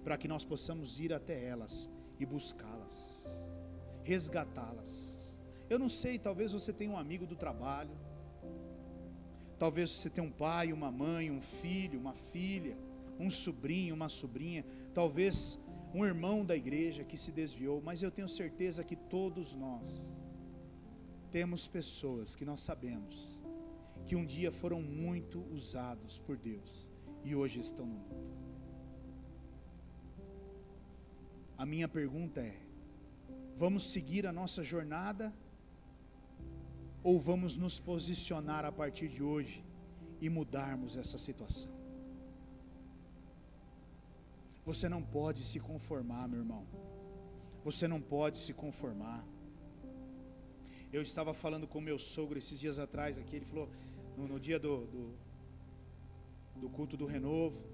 para que nós possamos ir até elas e buscá-las, resgatá-las. Eu não sei, talvez você tenha um amigo do trabalho, talvez você tenha um pai, uma mãe, um filho, uma filha, um sobrinho, uma sobrinha, talvez um irmão da igreja que se desviou, mas eu tenho certeza que todos nós temos pessoas que nós sabemos que um dia foram muito usados por Deus e hoje estão no mundo. A minha pergunta é: vamos seguir a nossa jornada ou vamos nos posicionar a partir de hoje e mudarmos essa situação? Você não pode se conformar, meu irmão. Você não pode se conformar. Eu estava falando com meu sogro esses dias atrás aqui, ele falou, no dia do culto do renovo,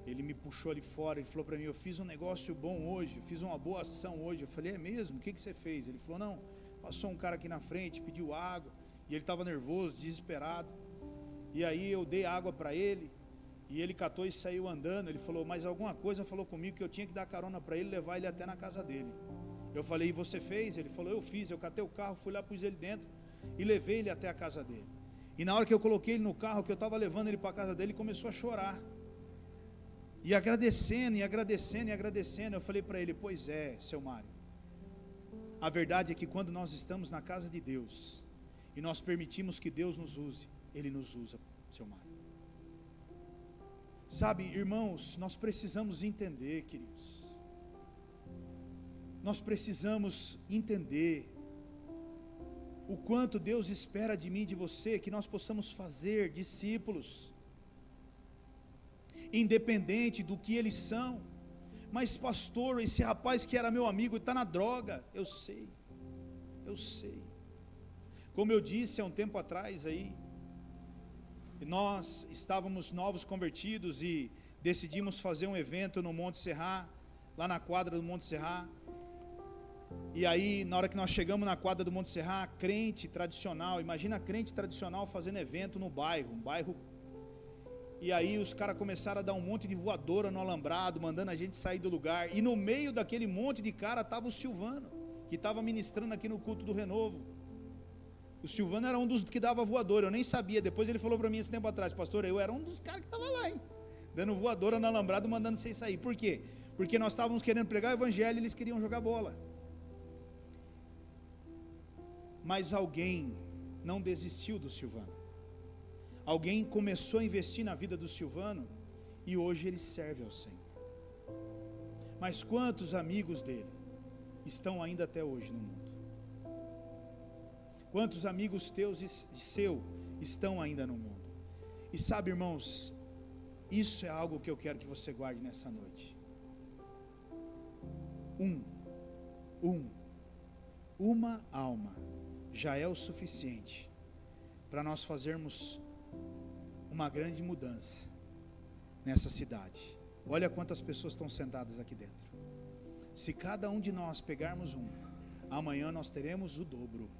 ele me puxou ali fora, ele falou para mim: eu fiz um negócio bom hoje, eu fiz uma boa ação hoje. Eu falei: é mesmo? O que você fez? Ele falou: não, passou um cara aqui na frente, pediu água, e ele estava nervoso, desesperado, e aí eu dei água para ele, e ele catou e saiu andando. Ele falou: mas alguma coisa falou comigo que eu tinha que dar carona para ele, levar ele até na casa dele. Eu falei: e você fez? Ele falou: eu fiz, eu catei o carro, fui lá, pus ele dentro e levei ele até a casa dele. E na hora que eu coloquei ele no carro, que eu estava levando ele para a casa dele, ele começou a chorar, e agradecendo, e agradecendo, e agradecendo. Eu falei para ele: pois é, seu Mário, a verdade é que quando nós estamos na casa de Deus, e nós permitimos que Deus nos use, Ele nos usa, seu Mário. Sabe, irmãos, nós precisamos entender, queridos, nós precisamos entender o quanto Deus espera de mim e de você, que nós possamos fazer discípulos, independente do que eles são. Mas pastor, esse rapaz que era meu amigo está na droga. Eu sei, como eu disse há um tempo atrás aí, nós estávamos novos convertidos e decidimos fazer um evento no Monte Serra, lá na quadra do Monte Serra. E aí, na hora que nós chegamos na quadra do Monte Serra, crente tradicional, imagina crente tradicional fazendo evento no bairro, um bairro. E aí os caras começaram a dar um monte de voadora no alambrado, mandando a gente sair do lugar. E no meio daquele monte de cara estava o Silvano, que estava ministrando aqui no culto do Renovo. O Silvano era um dos que dava voadora, eu nem sabia. Depois ele falou para mim esse tempo atrás: pastor, eu era um dos caras que estava lá, hein, dando voadora no alambrado, mandando vocês sair. Por quê? Porque nós estávamos querendo pregar o evangelho e eles queriam jogar bola. Mas alguém não desistiu do Silvano. Alguém começou a investir na vida do Silvano e hoje ele serve ao Senhor. Mas quantos amigos dele estão ainda até hoje no mundo? Quantos amigos teus e seu estão ainda no mundo? E sabe, irmãos, isso é algo que eu quero que você guarde nessa noite. Uma alma já é o suficiente para nós fazermos uma grande mudança nessa cidade. Olha quantas pessoas estão sentadas aqui dentro. Se cada um de nós pegarmos um, amanhã nós teremos o dobro.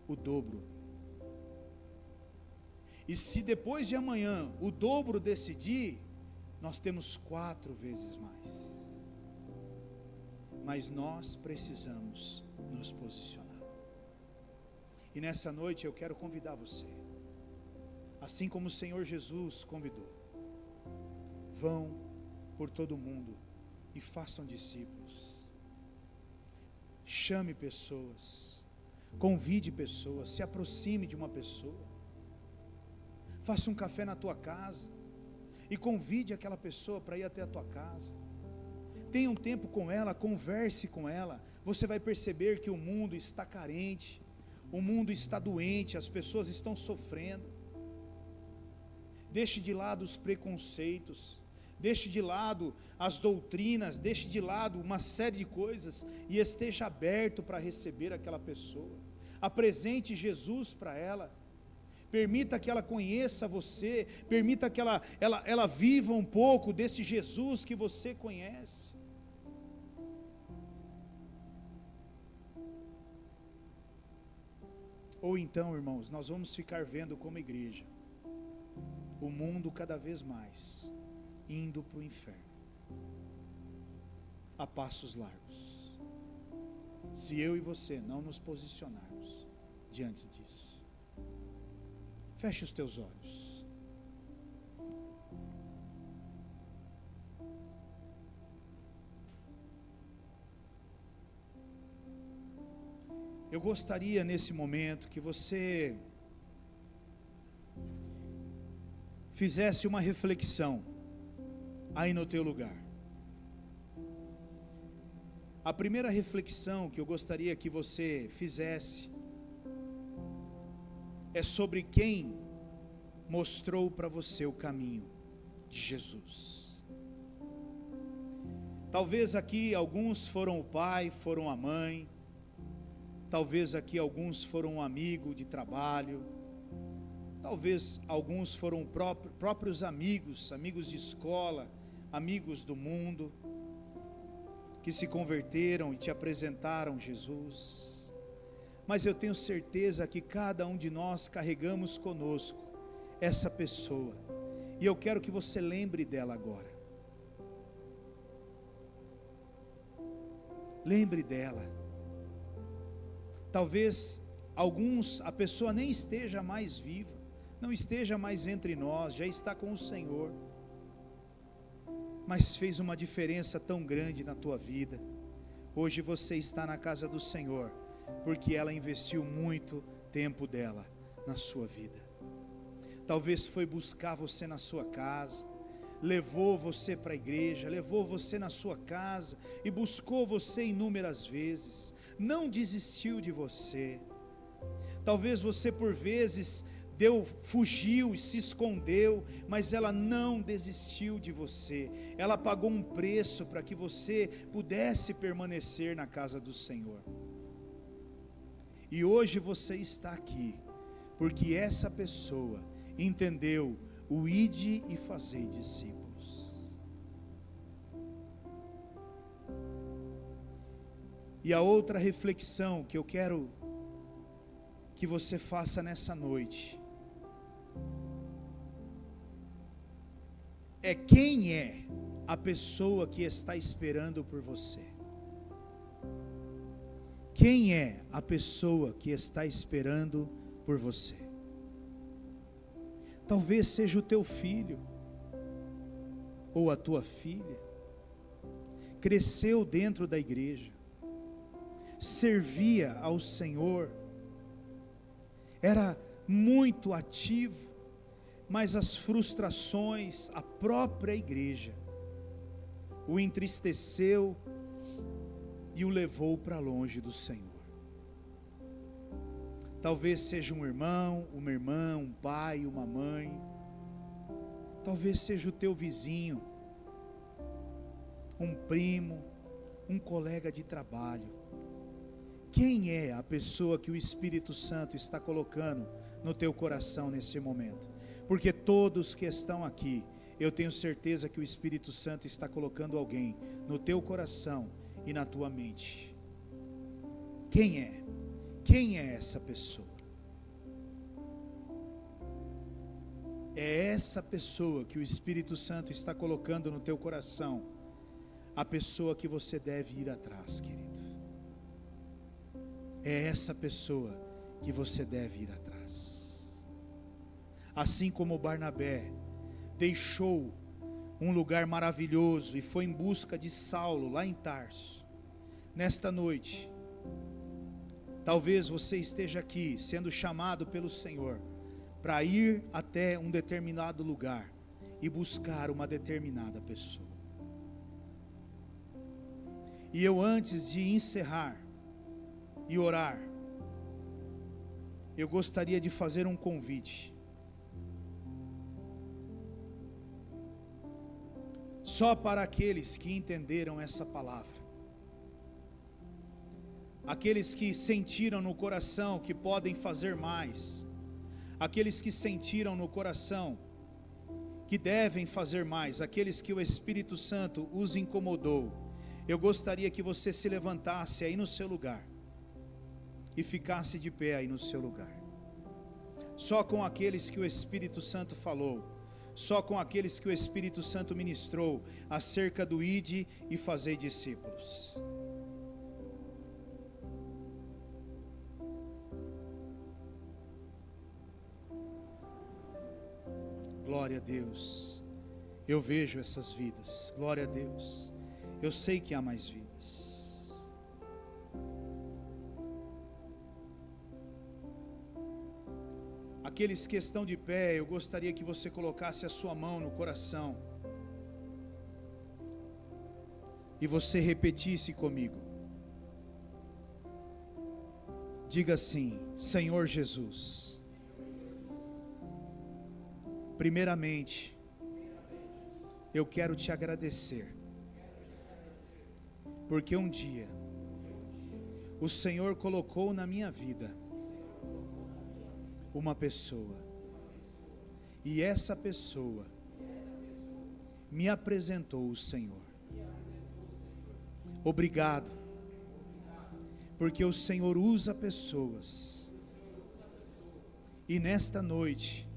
O dobro. E se depois de amanhã o dobro decidir, nós temos 4 vezes mais. Mas nós precisamos nos posicionar. E nessa noite eu quero convidar você, assim como o Senhor Jesus convidou: vão por todo o mundo e façam discípulos. Chame pessoas, convide pessoas, se aproxime de uma pessoa. Faça um café na tua casa e convide aquela pessoa para ir até a tua casa. Tenha um tempo com ela, converse com ela. Você vai perceber que o mundo está carente, o mundo está doente, as pessoas estão sofrendo. Deixe de lado os preconceitos, deixe de lado as doutrinas, deixe de lado uma série de coisas e esteja aberto para receber aquela pessoa. Apresente Jesus para ela. Permita que ela conheça você, permita que ela viva um pouco desse Jesus que você conhece. Ou então, irmãos, nós vamos ficar vendo como igreja o mundo cada vez mais indo para o inferno, a passos largos, se eu e você não nos posicionarmos diante disso. Feche os teus olhos. Eu gostaria nesse momento que você fizesse uma reflexão aí no teu lugar. A primeira reflexão que eu gostaria que você fizesse é sobre quem mostrou para você o caminho de Jesus. Talvez aqui alguns foram o pai, foram a mãe. Talvez aqui alguns foram um amigo de trabalho. Talvez alguns foram próprios amigos, amigos de escola, amigos do mundo, que se converteram e te apresentaram Jesus. Mas eu tenho certeza que cada um de nós carregamos conosco essa pessoa, e eu quero que você lembre dela agora. Lembre dela. Talvez a pessoa nem esteja mais viva, não esteja mais entre nós, já está com o Senhor, mas fez uma diferença tão grande na tua vida. Hoje você está na casa do Senhor, porque ela investiu muito tempo dela na sua vida. Talvez foi buscar você na sua casa, levou você para a igreja, levou você na sua casa e buscou você inúmeras vezes, não desistiu de você. Talvez você por vezes fugiu e se escondeu, mas ela não desistiu de você. Ela pagou um preço para que você pudesse permanecer na casa do Senhor. E hoje você está aqui, porque essa pessoa entendeu o ide e fazei discípulos. E a outra reflexão que eu quero que você faça nessa noite é: quem é a pessoa que está esperando por você? Quem é a pessoa que está esperando por você? Talvez seja o teu filho, ou a tua filha. Cresceu dentro da igreja, servia ao Senhor, era muito ativo, mas as frustrações, a própria igreja, o entristeceu e o levou para longe do Senhor. Talvez seja um irmão, uma irmã, um pai, uma mãe. Talvez seja o teu vizinho, um primo, um colega de trabalho. Quem é a pessoa que o Espírito Santo está colocando no teu coração nesse momento? Porque todos que estão aqui, eu tenho certeza que o Espírito Santo está colocando alguém no teu coração e na tua mente. Quem é? Quem é essa pessoa? É essa pessoa que o Espírito Santo está colocando no teu coração, a pessoa que você deve ir atrás, querido. É essa pessoa que você deve ir atrás. Assim como Barnabé deixou um lugar maravilhoso e foi em busca de Saulo lá em Tarso, nesta noite, talvez você esteja aqui sendo chamado pelo Senhor para ir até um determinado lugar e buscar uma determinada pessoa. E eu, antes de encerrar e orar, eu gostaria de fazer um convite. Só para aqueles que entenderam essa palavra. Aqueles que sentiram no coração que podem fazer mais. Aqueles que sentiram no coração que devem fazer mais. Aqueles que o Espírito Santo os incomodou. Eu gostaria que você se levantasse aí no seu lugar e ficasse de pé aí no seu lugar. Só com aqueles que o Espírito Santo falou, só com aqueles que o Espírito Santo ministrou acerca do ide e fazei discípulos. Glória a Deus. Eu vejo essas vidas. Glória a Deus. Eu sei que há mais vidas. Aqueles que estão de pé, eu gostaria que você colocasse a sua mão no coração e você repetisse comigo. Diga assim: Senhor Jesus, primeiramente, eu quero te agradecer, porque um dia o Senhor colocou na minha vida uma pessoa, e essa pessoa me apresentou o Senhor. Obrigado, porque o Senhor usa pessoas, e nesta noite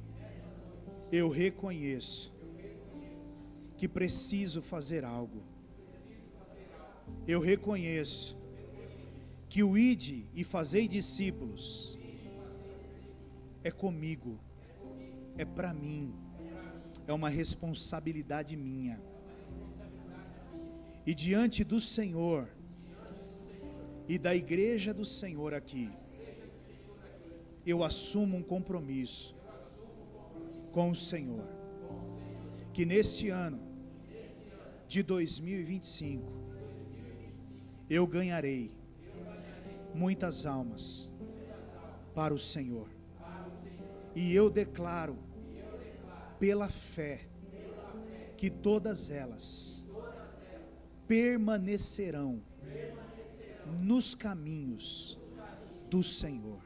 eu reconheço que preciso fazer algo. Eu reconheço que o ide e fazei discípulos é comigo, é para mim, é uma responsabilidade minha. E diante do Senhor e da igreja do Senhor aqui, eu assumo um compromisso com o Senhor, que neste ano de 2025 eu ganharei muitas almas para o Senhor. E eu declaro pela fé que todas elas permanecerão nos caminhos do Senhor.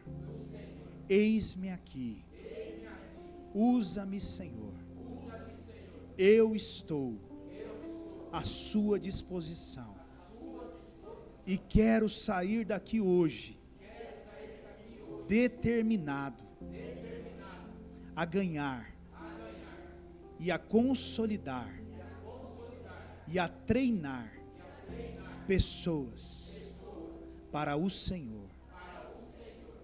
Eis-me aqui, usa-me, Senhor. Eu estou à sua disposição e quero sair daqui hoje determinado a ganhar e a consolidar e a treinar pessoas para o Senhor,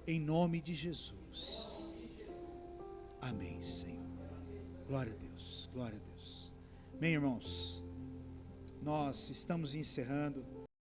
em nome de Jesus. Amém, Senhor. Glória a Deus, glória a Deus. Bem, irmãos, nós estamos encerrando.